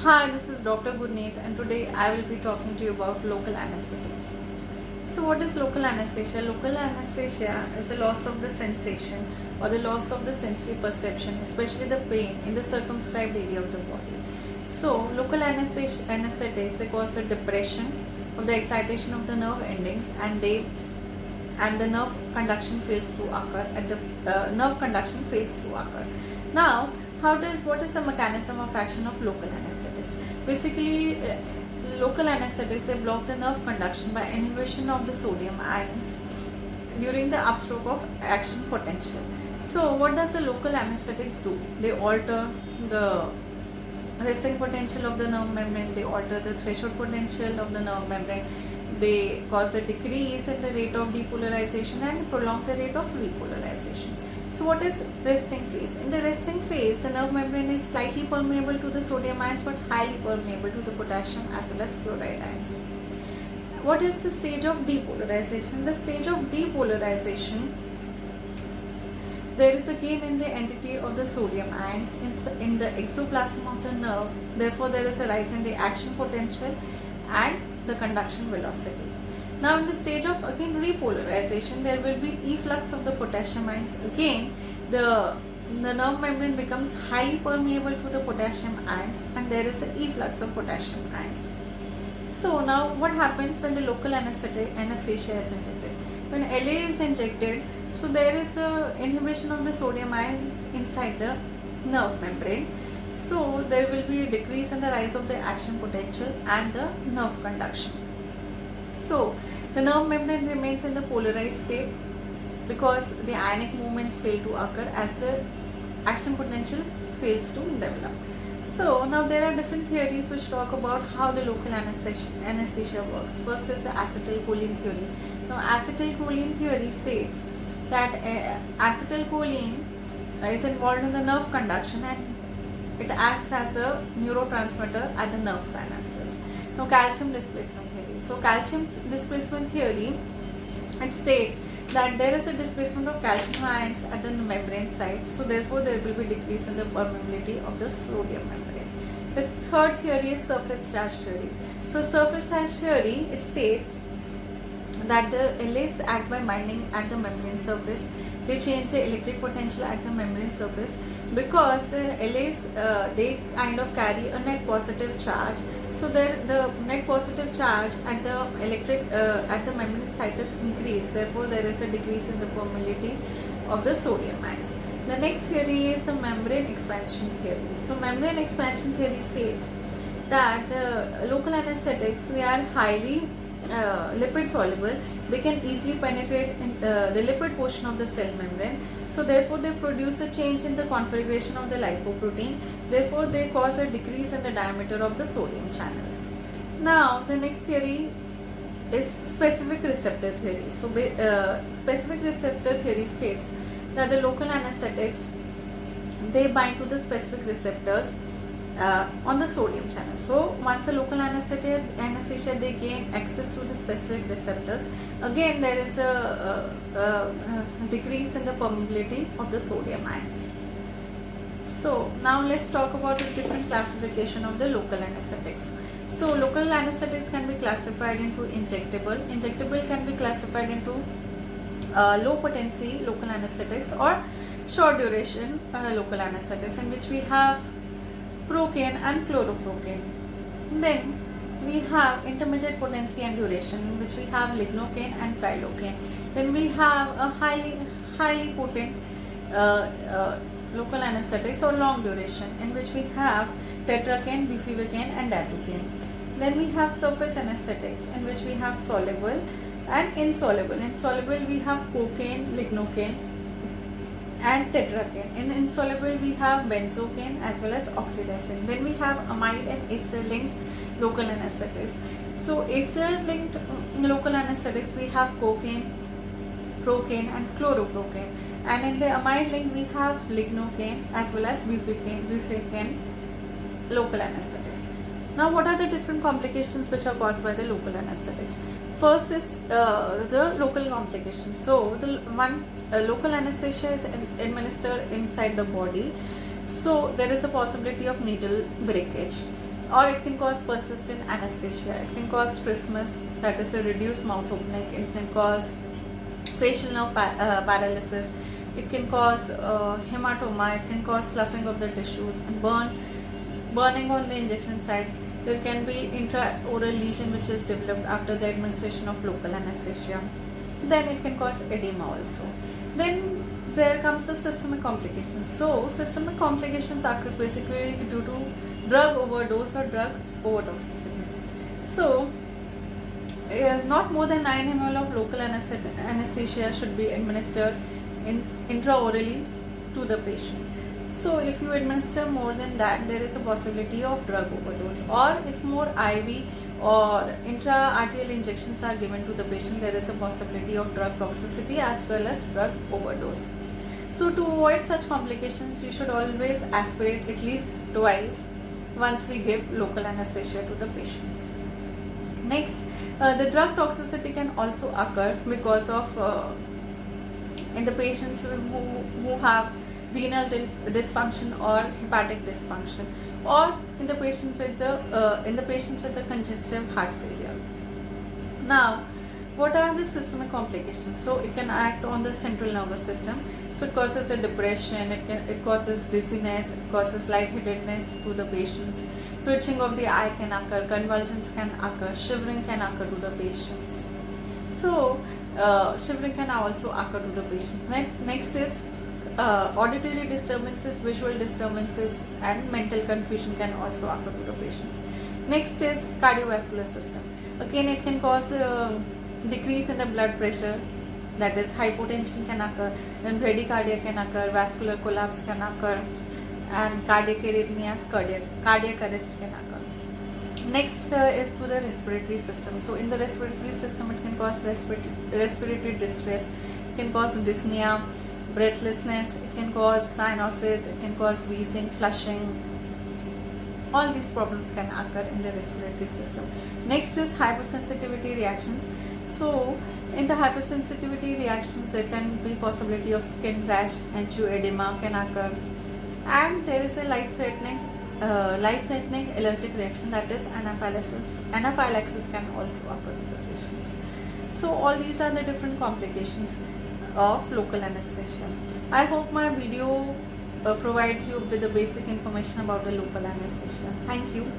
Hi, this is Dr. Gurneet, and today I will be talking to you about local anesthetics. So, what is local anesthesia? Local anesthesia is a loss of the sensation or the loss of the sensory perception, especially the pain in the circumscribed area of the body. So, local anesthetics they cause the depression of the excitation of the nerve endings, and the nerve conduction fails to occur. Now, what is the mechanism of action of local anesthetics? Basically, local anesthetics they block the nerve conduction by inhibition of the sodium ions during the upstroke of action potential. So, what does the local anesthetics do? They alter the resting potential of the nerve membrane, they alter the threshold potential of the nerve membrane, they cause a decrease in the rate of depolarization and prolong the rate of repolarization. So what is resting phase? In the resting phase, the nerve membrane is slightly permeable to the sodium ions but highly permeable to the potassium as well as chloride ions. What is the stage of depolarization? The stage of depolarization, there is a gain in the entity of the sodium ions in the exoplasm of the nerve. Therefore, there is a rise in the action potential and the conduction velocity. Now, in the stage of again repolarization, there will be efflux of the potassium ions. Again, the nerve membrane becomes highly permeable to the potassium ions, and there is an efflux of potassium ions. So, now what happens when the local anesthesia is injected? When LA is injected, so there is a inhibition of the sodium ions inside the nerve membrane. So there will be a decrease in the rise of the action potential and the nerve conduction. So the nerve membrane remains in the polarized state because the ionic movements fail to occur as the action potential fails to develop. So now there are different theories which talk about how the local anesthesia works. First is the acetylcholine theory. Now acetylcholine theory states that acetylcholine is involved in the nerve conduction and it acts as a neurotransmitter at the nerve synapses. Now calcium displacement theory. So calcium displacement theory, it states that there is a displacement of calcium ions at the membrane site, so therefore there will be decrease in the permeability of the sodium membrane. The third theory is surface charge theory. So surface charge theory, it states that the LAs act by binding at the membrane surface. They change the electric potential at the membrane surface because LAs they kind of carry a net positive charge. So the net positive charge at the at the membrane site is increased. Therefore, there is a decrease in the permeability of the sodium ions. The next theory is a membrane expansion theory. So membrane expansion theory says that the local anesthetics they are highly lipid soluble. They can easily penetrate in the lipid portion of the cell membrane. So therefore they produce a change in the configuration of the lipoprotein. Therefore they cause a decrease in the diameter of the sodium channels. Now the next theory is specific receptor theory. So specific receptor theory states that the local anesthetics they bind to the specific receptors on the sodium channel. So once a local anesthesia they gain access to the specific receptors, again there is a decrease in the permeability of the sodium ions. So now let's talk about the different classification of the local anesthetics. So local anesthetics can be classified into injectable. Injectable can be classified into low potency local anesthetics or short duration local anesthetics, in which we have procaine and chloroprocaine. Then we have intermediate potency and duration, in which we have lignocaine and prilocaine. Then we have a highly potent local anesthetics or long duration, in which we have tetracaine, bupivacaine and daltecaine. Then we have surface anesthetics, in which we have soluble and insoluble. In soluble we have cocaine, lignocaine and tetracaine. In insoluble we have benzocaine as well as oxidizine. Then we have amide and ester linked local anesthetics. So ester linked local anesthetics we have cocaine, procaine and chloroprocaine, and in the amide link we have lignocaine as well as bupivacaine local anesthetics. Now what are the different complications which are caused by the local anesthetics? First is the local complications. So the local anesthesia is administered inside the body, so there is a possibility of needle breakage. or it can cause persistent anesthesia. It can cause trismus, that is a reduced mouth opening. It can cause facial nerve paralysis. It can cause hematoma. It can cause sloughing of the tissues and burning on the injection site. There can be intraoral lesion which is developed after the administration of local anesthesia. Then it can cause edema also. Then there comes the systemic complications. So systemic complications occurs basically due to drug overdose or drug overtoxicity. So not more than 9 ml of local anesthesia should be administered intraorally to the patient. So if you administer more than that, there is a possibility of drug overdose, or if more IV or intra-arterial injections are given to the patient, there is a possibility of drug toxicity as well as drug overdose. So to avoid such complications, you should always aspirate at least twice once we give local anesthesia to the patients. Next, the drug toxicity can also occur because of in the patients who have renal dysfunction or hepatic dysfunction, or in the patient with the congestive heart failure. Now, what are the systemic complications? So it can act on the central nervous system. So it causes a depression, it causes dizziness, it causes lightheadedness to the patients, twitching of the eye can occur, convulsions can occur, shivering can occur to the patients. So shivering can also occur to the patients. Next is auditory disturbances, visual disturbances, and mental confusion can also occur to the patients. Next is cardiovascular system. Again, it can cause decrease in the blood pressure, that is hypotension can occur, then bradycardia can occur, vascular collapse can occur, and cardiac arrhythmias, cardiac arrest can occur. Next is to the respiratory system. So in the respiratory system, it can cause respiratory distress, it can cause dyspnea, breathlessness, it can cause cyanosis, it can cause wheezing, flushing. All these problems can occur in the respiratory system. Next is hypersensitivity reactions. So in the hypersensitivity reactions, there can be possibility of skin rash, angioedema can occur, and there is a life-threatening allergic reaction, that is anaphylaxis. Anaphylaxis can also occur in the patients. So all these are the different complications of local anesthesia. I hope my video provides you with the basic information about the local anesthesia. Thank you.